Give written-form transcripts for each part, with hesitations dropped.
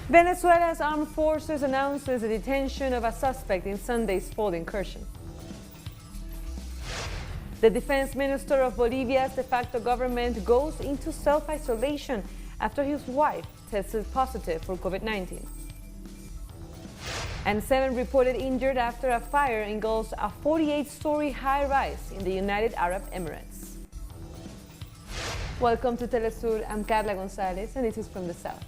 Venezuela's armed forces announces the detention of a suspect in Sunday's fall incursion. The defense minister of Bolivia's de facto government goes into self-isolation after his wife tested positive for COVID-19. And 7 reported injured after a fire engulfs a 48-story high-rise in the United Arab Emirates. Welcome to Telesur. I'm Carla Gonzalez, and this is from the South.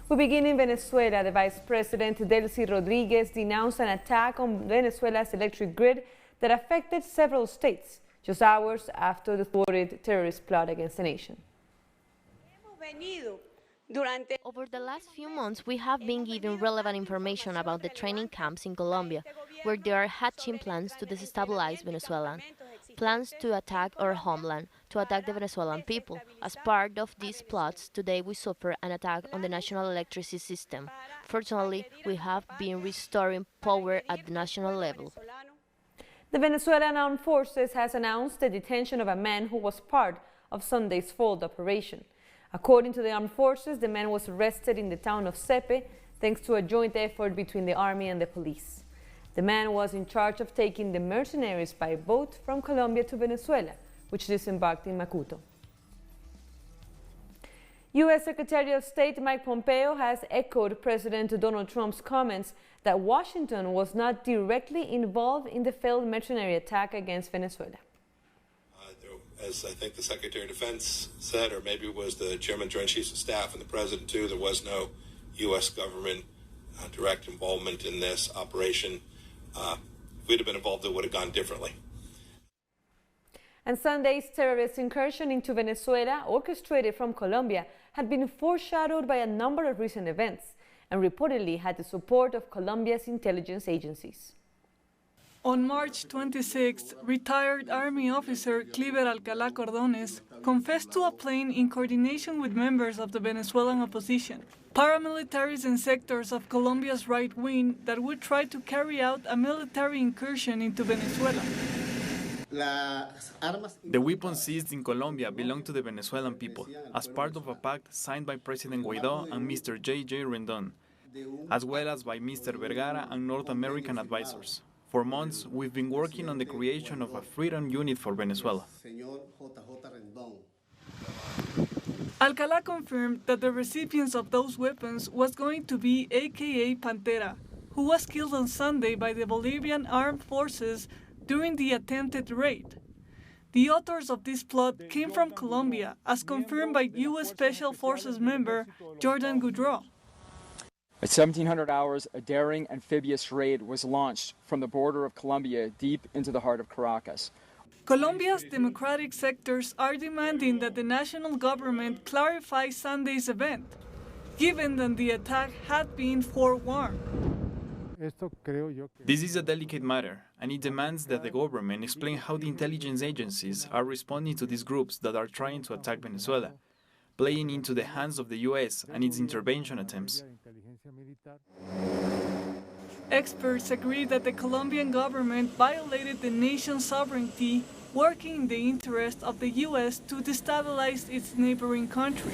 We begin in Venezuela. The Vice President Delcy Rodriguez denounced an attack on Venezuela's electric grid that affected several states, just hours after the thwarted terrorist plot against the nation. Over the last few months, we have been given relevant information about the training camps in Colombia, where they are hatching plans to destabilize Venezuela, plans to attack our homeland, to attack the Venezuelan people. As part of these plots, today we suffer an attack on the national electricity system. Fortunately, we have been restoring power at the national level. The Venezuelan Armed Forces has announced the detention of a man who was part of Sunday's failed operation. According to the armed forces, the man was arrested in the town of Sepe thanks to a joint effort between the army and the police. The man was in charge of taking the mercenaries by boat from Colombia to Venezuela, which disembarked in Macuto. U.S. Secretary of State Mike Pompeo has echoed President Donald Trump's comments that Washington was not directly involved in the failed mercenary attack against Venezuela. As I think the Secretary of Defense said, or maybe it was the Chairman of Joint Chiefs of Staff and the President too, there was no U.S. government direct involvement in this operation. If we'd have been involved, it would have gone differently. And Sunday's terrorist incursion into Venezuela, orchestrated from Colombia, had been foreshadowed by a number of recent events and reportedly had the support of Colombia's intelligence agencies. On March 26, retired Army officer Cliver Alcalá Cordones confessed to a plane in coordination with members of the Venezuelan opposition, paramilitaries and sectors of Colombia's right wing that would try to carry out a military incursion into Venezuela. The weapons seized in Colombia belong to the Venezuelan people, as part of a pact signed by President Guaidó and Mr. J.J. Rendon, as well as by Mr. Vergara and North American advisors. For months, we've been working on the creation of a freedom unit for Venezuela. Alcalá confirmed that the recipients of those weapons was going to be AKA Pantera, who was killed on Sunday by the Bolivian armed forces during the attempted raid. The authors of this plot came from Colombia, as confirmed by U.S. Special Forces member Jordan Goudreau. At 1700 hours, a daring amphibious raid was launched from the border of Colombia deep into the heart of Caracas. Colombia's democratic sectors are demanding that the national government clarify Sunday's event, given that the attack had been forewarned. This is a delicate matter, and it demands that the government explain how the intelligence agencies are responding to these groups that are trying to attack Venezuela, playing into the hands of the U.S. and its intervention attempts. Experts agree that the Colombian government violated the nation's sovereignty, working in the interest of the U.S. to destabilize its neighboring country.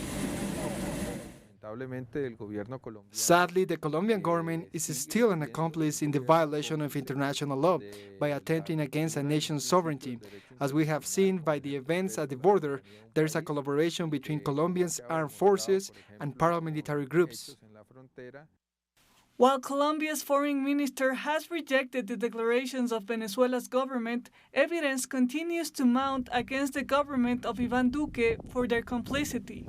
Sadly, the Colombian government is still an accomplice in the violation of international law by attempting against a nation's sovereignty. As we have seen by the events at the border, there is a collaboration between Colombia's armed forces and paramilitary groups. While Colombia's foreign minister has rejected the declarations of Venezuela's government, evidence continues to mount against the government of Iván Duque for their complicity.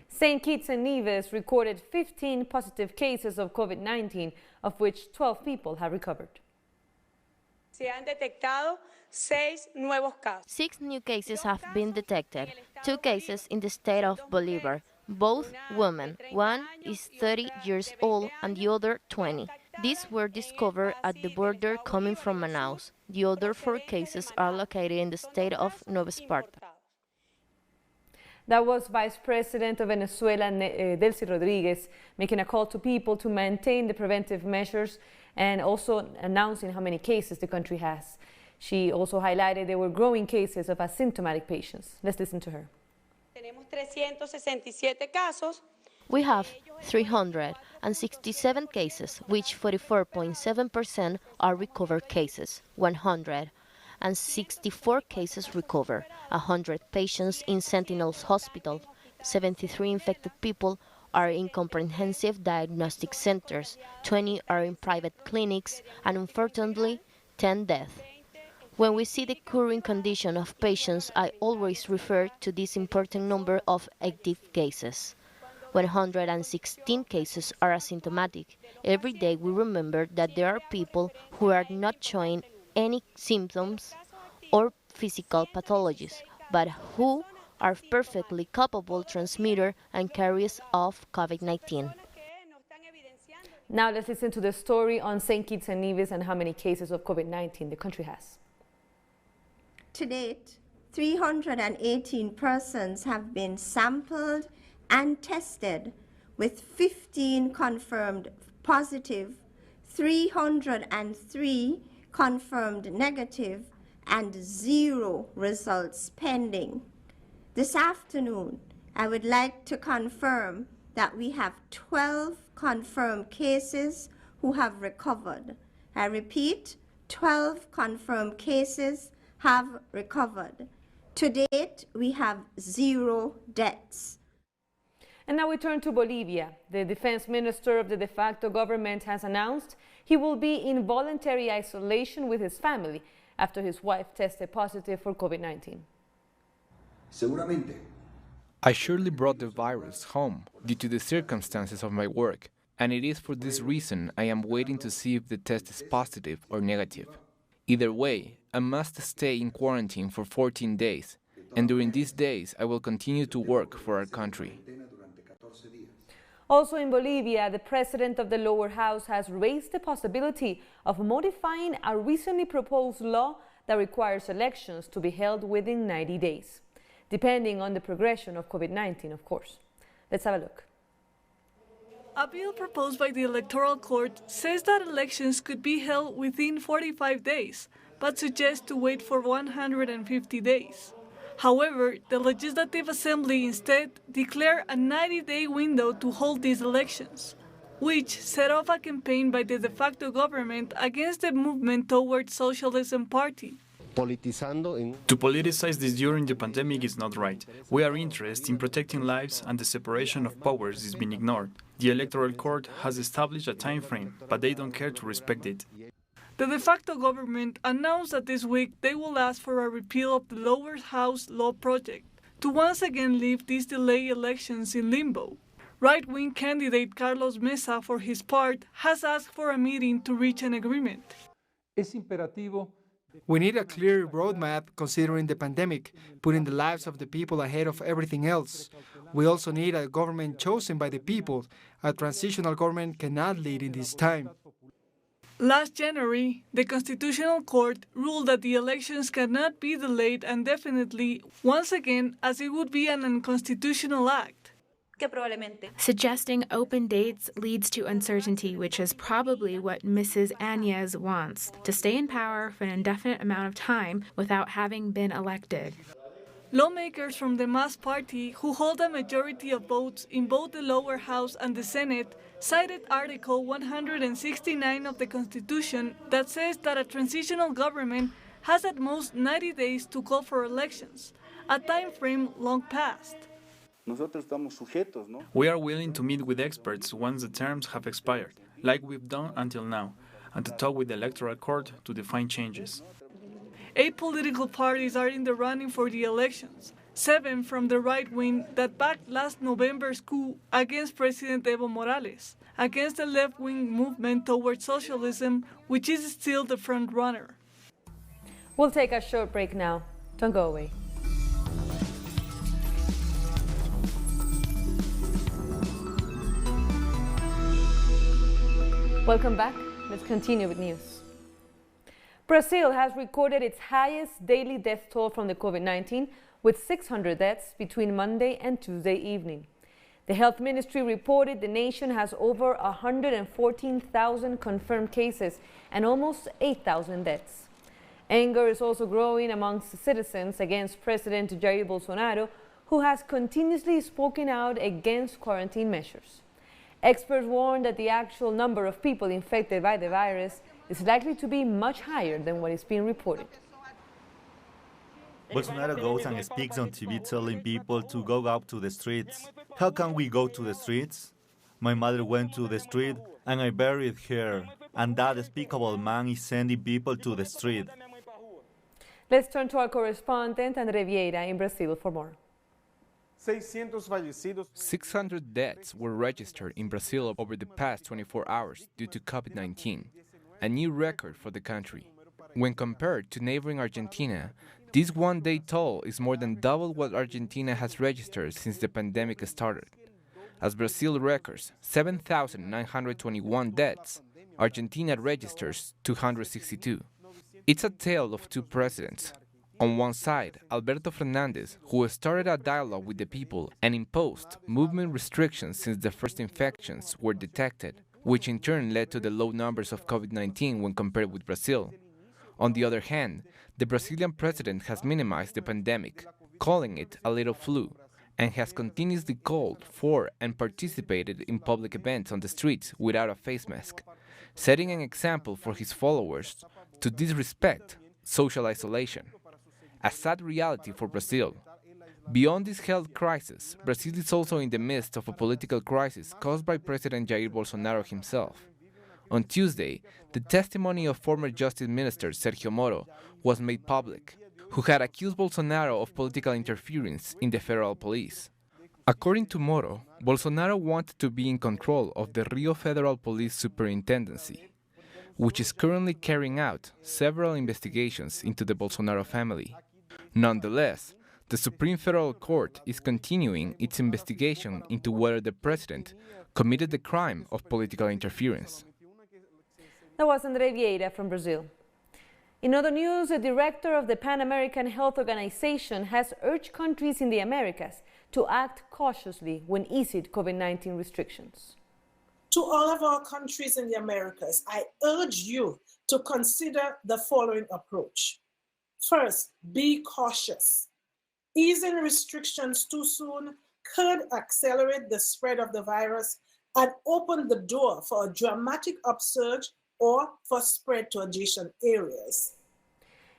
St. Kitts and Nevis recorded 15 positive cases of COVID-19, of which 12 people have recovered. 6 new cases have been detected, 2 cases in the state of Bolivia, both women. One is 30 years old and the other 20. These were discovered at the border coming from Manaus. The other 4 cases are located in the state of Nueva Esparta. That was Vice President of Venezuela, Delcy Rodriguez, making a call to people to maintain the preventive measures and also announcing how many cases the country has. She also highlighted there were growing cases of asymptomatic patients. Let's listen to her. We have 367 cases, which 44.7% are recovered cases, 164 cases recover, 100 patients in Sentinel's hospital, 73 infected people are in comprehensive diagnostic centers, 20 are in private clinics, and unfortunately, 10 deaths. When we see the current condition of patients, I always refer to this important number of active cases. 116 cases are asymptomatic. Every day we remember that there are people who are not showing any symptoms or physical pathologies, but who are perfectly capable transmitter and carriers of COVID-19. Now let's listen to the story on St. Kitts and Nevis and how many cases of COVID-19 the country has. To date, 318 persons have been sampled and tested, with 15 confirmed positive, 303 confirmed negative, and 0 results pending. This afternoon, I would like to confirm that we have 12 confirmed cases who have recovered. I repeat, 12 confirmed cases have recovered. To date, we have 0 deaths. And now we turn to Bolivia. The defense minister of the de facto government has announced he will be in voluntary isolation with his family after his wife tested positive for COVID-19. I surely brought the virus home due to the circumstances of my work, and it is for this reason I am waiting to see if the test is positive or negative. Either way, I must stay in quarantine for 14 days, and during these days I will continue to work for our country. Also in Bolivia, the president of the lower house has raised the possibility of modifying a recently proposed law that requires elections to be held within 90 days, depending on the progression of COVID-19, of course. Let's have a look. A bill proposed by the Electoral Court says that elections could be held within 45 days, but suggests to wait for 150 days. However, the Legislative Assembly instead declared a 90-day window to hold these elections, which set off a campaign by the de facto government against the movement towards Socialism Party. To politicize this during the pandemic is not right. We are interested in protecting lives, and the separation of powers is being ignored. The Electoral Court has established a time frame, but they don't care to respect it. The de facto government announced that this week they will ask for a repeal of the lower house law project to once again leave these delayed elections in limbo. Right-wing candidate Carlos Mesa, for his part, has asked for a meeting to reach an agreement. We need a clear roadmap considering the pandemic, putting the lives of the people ahead of everything else. We also need a government chosen by the people. A transitional government cannot lead in this time. Last January, the Constitutional Court ruled that the elections cannot be delayed indefinitely, once again, as it would be an unconstitutional act. Suggesting open dates leads to uncertainty, which is probably what Mrs. Áñez wants, to stay in power for an indefinite amount of time without having been elected. Lawmakers from the MAS party, who hold a majority of votes in both the lower house and the Senate, cited Article 169 of the Constitution that says that a transitional government has at most 90 days to call for elections, a time frame long past. We are willing to meet with experts once the terms have expired, like we've done until now, and to talk with the Electoral Court to define changes. 8 political parties are in the running for the elections, 7 from the right wing that backed last November's coup against President Evo Morales, against the left-wing movement towards socialism, which is still the front runner. We'll take a short break now. Don't go away. Welcome back. Let's continue with news. Brazil has recorded its highest daily death toll from the COVID-19, with 600 deaths between Monday and Tuesday evening. The health ministry reported the nation has over 114,000 confirmed cases and almost 8,000 deaths. Anger is also growing amongst citizens against President Jair Bolsonaro, who has continuously spoken out against quarantine measures. Experts warn that the actual number of people infected by the virus is likely to be much higher than what is being reported. Bolsonaro goes and speaks on TV telling people to go out to the streets. How can we go to the streets? My mother went to the street and I buried her, and that despicable man is sending people to the street. Let's turn to our correspondent, Andre Vieira, in Brazil for more. 600 deaths were registered in Brazil over the past 24 hours due to COVID-19, a new record for the country. When compared to neighboring Argentina, this one-day toll is more than double what Argentina has registered since the pandemic started. As Brazil records 7,921 deaths, Argentina registers 262. It's a tale of two presidents. On one side, Alberto Fernandez, who started a dialogue with the people and imposed movement restrictions since the first infections were detected, which in turn led to the low numbers of COVID-19 when compared with Brazil. On the other hand, the Brazilian president has minimized the pandemic, calling it a little flu, and has continuously called for and participated in public events on the streets without a face mask, setting an example for his followers to disrespect social isolation. A sad reality for Brazil. Beyond this health crisis, Brazil is also in the midst of a political crisis caused by President Jair Bolsonaro himself. On Tuesday, the testimony of former Justice Minister Sergio Moro was made public, who had accused Bolsonaro of political interference in the federal police. According to Moro, Bolsonaro wanted to be in control of the Rio Federal Police Superintendency, which is currently carrying out several investigations into the Bolsonaro family. Nonetheless, the Supreme Federal Court is continuing its investigation into whether the president committed the crime of political interference. That was Andre Vieira from Brazil. In other news, the director of the Pan American Health Organization has urged countries in the Americas to act cautiously when easing COVID-19 restrictions. To all of our countries in the Americas, I urge you to consider the following approach. First, be cautious. Easing restrictions too soon could accelerate the spread of the virus and open the door for a dramatic upsurge or for spread to adjacent areas.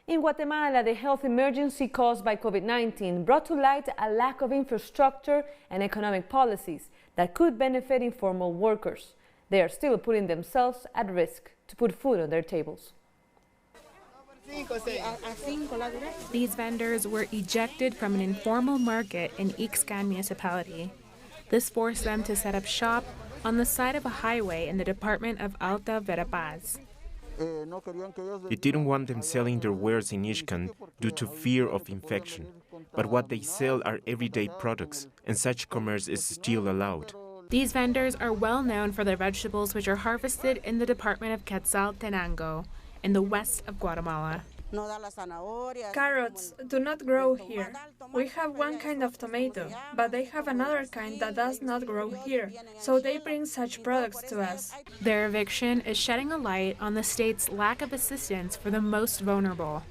In Guatemala, the health emergency caused by COVID-19 brought to light a lack of infrastructure and economic policies that could benefit informal workers. They are still putting themselves at risk to put food on their tables. These vendors were ejected from an informal market in Ixcan municipality. This forced them to set up shop on the side of a highway in the department of Alta Verapaz. They didn't want them selling their wares in Ixcan due to fear of infection, but what they sell are everyday products, and such commerce is still allowed. These vendors are well known for their vegetables, which are harvested in the department of Quetzaltenango, in the west of Guatemala. Carrots do not grow here. We have one kind of tomato, but they have another kind that does not grow here, so they bring such products to us. Their eviction is shedding a light on the state's lack of assistance for the most vulnerable.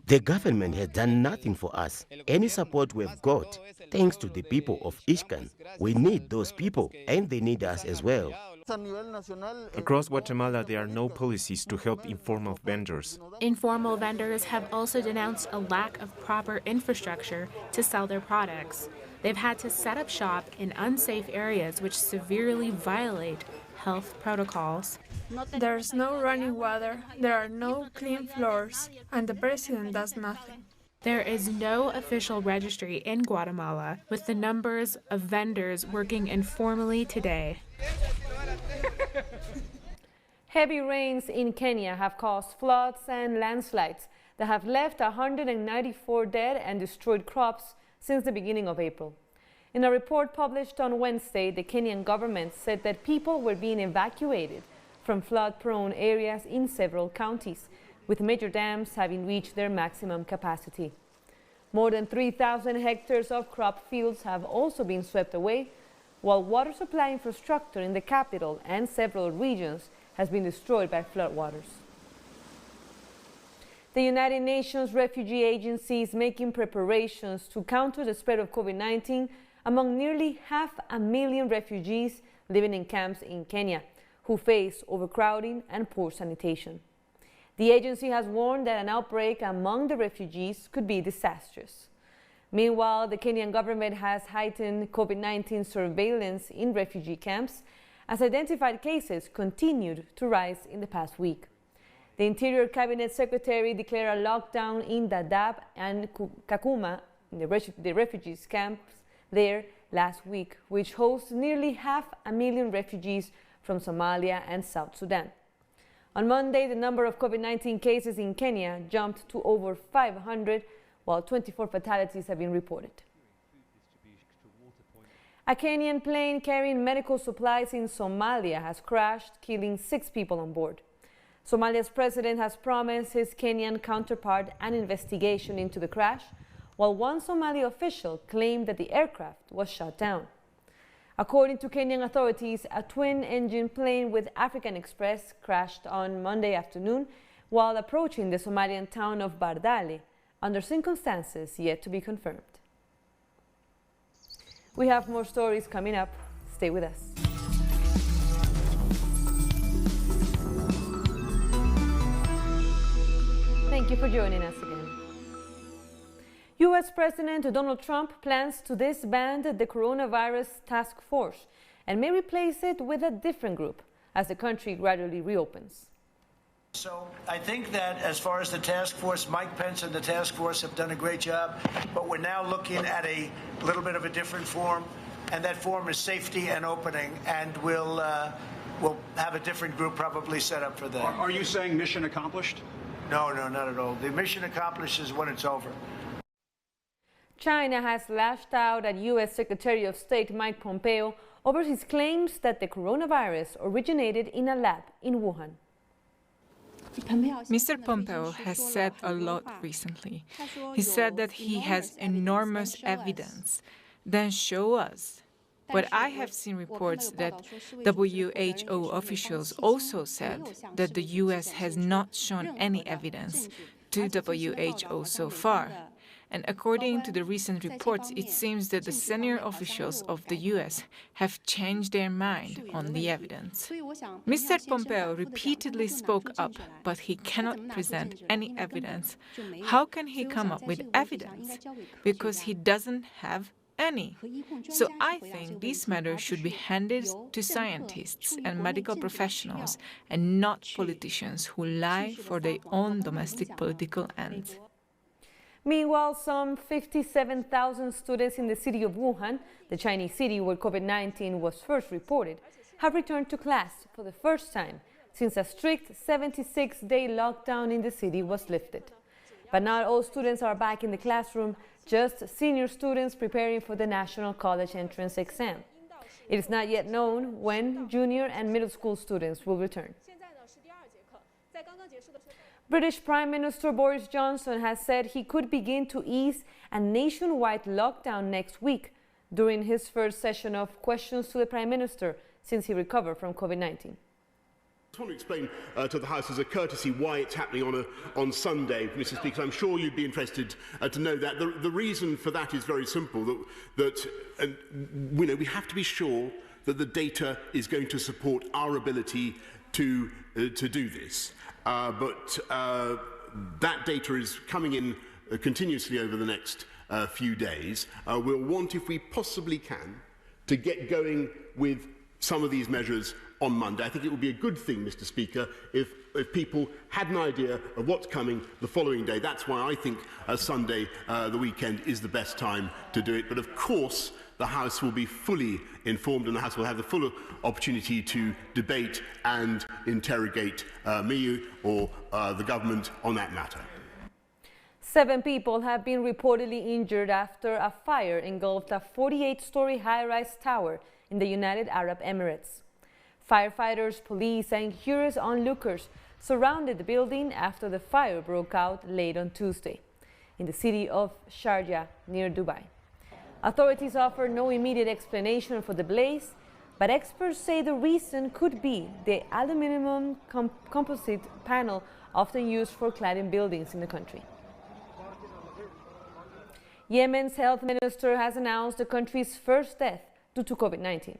The government has done nothing for us. Any support we've got, thanks to the people of Ixcan. We need those people, and they need us as well. Across Guatemala, there are no policies to help informal vendors. Informal vendors have also denounced a lack of proper infrastructure to sell their products. They've had to set up shop in unsafe areas which severely violate health protocols. There's no running water, there are no clean floors, and the president does nothing. There is no official registry in Guatemala with the numbers of vendors working informally today. Heavy rains in Kenya have caused floods and landslides that have left 194 dead and destroyed crops since the beginning of April. In a report published on Wednesday, the Kenyan government said that people were being evacuated from flood-prone areas in several counties, with major dams having reached their maximum capacity. More than 3,000 hectares of crop fields have also been swept away, while water supply infrastructure in the capital and several regions has been destroyed by floodwaters. The United Nations Refugee Agency is making preparations to counter the spread of COVID-19 among nearly 500,000 refugees living in camps in Kenya, who face overcrowding and poor sanitation. The agency has warned that an outbreak among the refugees could be disastrous. Meanwhile, the Kenyan government has heightened COVID-19 surveillance in refugee camps as identified cases continued to rise in the past week. The Interior Cabinet Secretary declared a lockdown in Dadaab and Kakuma, in the refugees camps there last week, which hosts nearly 500,000 refugees from Somalia and South Sudan. On Monday, the number of COVID-19 cases in Kenya jumped to over 500, while 24 fatalities have been reported. A Kenyan plane carrying medical supplies in Somalia has crashed, killing 6 people on board. Somalia's president has promised his Kenyan counterpart an investigation into the crash, while one Somali official claimed that the aircraft was shot down. According to Kenyan authorities, a twin-engine plane with African Express crashed on Monday afternoon while approaching the Somalian town of Bardale, under circumstances yet to be confirmed. We have more stories coming up. Stay with us. Thank you for joining us again. U.S. President Donald Trump plans to disband the coronavirus task force and may replace it with a different group as the country gradually reopens. So I think that as far as the task force, Mike Pence and the task force have done a great job, but we're now looking at a little bit of a different form, and that form is safety and opening, and we'll have a different group probably set up for that. Are you saying mission accomplished? No, not at all. The mission accomplished is when it's over. China has lashed out at U.S. Secretary of State Mike Pompeo over his claims that the coronavirus originated in a lab in Wuhan. Mr. Pompeo has said a lot recently. He said that he has enormous evidence. Then show us. But I have seen reports that WHO officials also said that the U.S. has not shown any evidence to WHO so far. And according to the recent reports, it seems that the senior officials of the U.S. have changed their mind on the evidence. Mr. Pompeo repeatedly spoke up, but he cannot present any evidence. How can he come up with evidence? Because he doesn't have any. So I think this matter should be handed to scientists and medical professionals and not politicians who lie for their own domestic political ends. Meanwhile, some 57,000 students in the city of Wuhan, the Chinese city where COVID-19 was first reported, have returned to class for the first time since a strict 76-day lockdown in the city was lifted. But not all students are back in the classroom, just senior students preparing for the National College Entrance Exam. It is not yet known when junior and middle school students will return. British Prime Minister Boris Johnson has said he could begin to ease a nationwide lockdown next week during his first session of questions to the Prime Minister since he recovered from COVID-19. I just want to explain to the House as a courtesy why it's happening on Sunday, Mr. Speaker. I'm sure you'd be interested to know that. The reason for that is very simple, that we have to be sure that the data is going to support our ability to do this. But that data is coming in continuously over the next few days. We'll want, if we possibly can, to get going with some of these measures on Monday. I think it would be a good thing, Mr. Speaker, if people had an idea of what's coming the following day. That's why I think Sunday, the weekend, is the best time to do it. But of course, the House will be fully informed and the House will have the full opportunity to debate and interrogate me or the government on that matter. 7 people have been reportedly injured after a fire engulfed a 48-story high-rise tower in the United Arab Emirates. Firefighters, police and curious onlookers surrounded the building after the fire broke out late on Tuesday in the city of Sharjah near Dubai. Authorities offer no immediate explanation for the blaze, but experts say the reason could be the aluminum composite panel often used for cladding buildings in the country. Yemen's health minister has announced the country's first death due to COVID-19.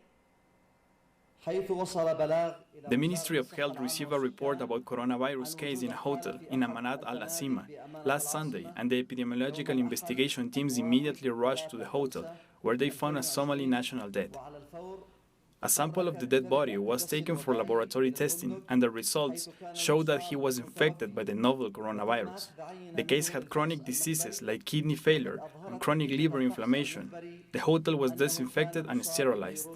The Ministry of Health received a report about coronavirus case in a hotel in Amanat al-Asima last Sunday, and the epidemiological investigation teams immediately rushed to the hotel, where they found a Somali national dead. A sample of the dead body was taken for laboratory testing, and the results showed that he was infected by the novel coronavirus. The case had chronic diseases like kidney failure and chronic liver inflammation. The hotel was disinfected and sterilized.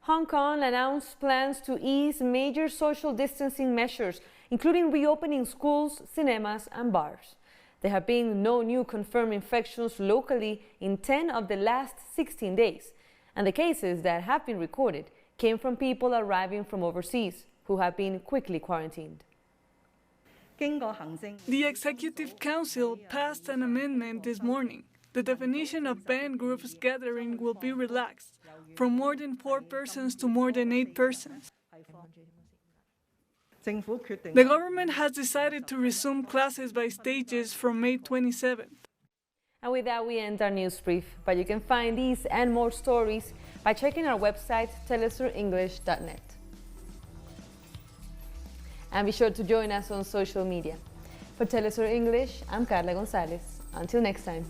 Hong Kong announced plans to ease major social distancing measures, including reopening schools, cinemas, and bars. There have been no new confirmed infections locally in 10 of the last 16 days, and the cases that have been recorded came from people arriving from overseas who have been quickly quarantined. The Executive Council passed an amendment this morning. The definition of banned groups gathering will be relaxed, from more than 4 persons to more than 8 persons. The government has decided to resume classes by stages from May 27th. And with that, we end our news brief. But you can find these and more stories by checking our website, telesurenglish.net. And be sure to join us on social media. For Telesur English, I'm Carla Gonzalez. Until next time.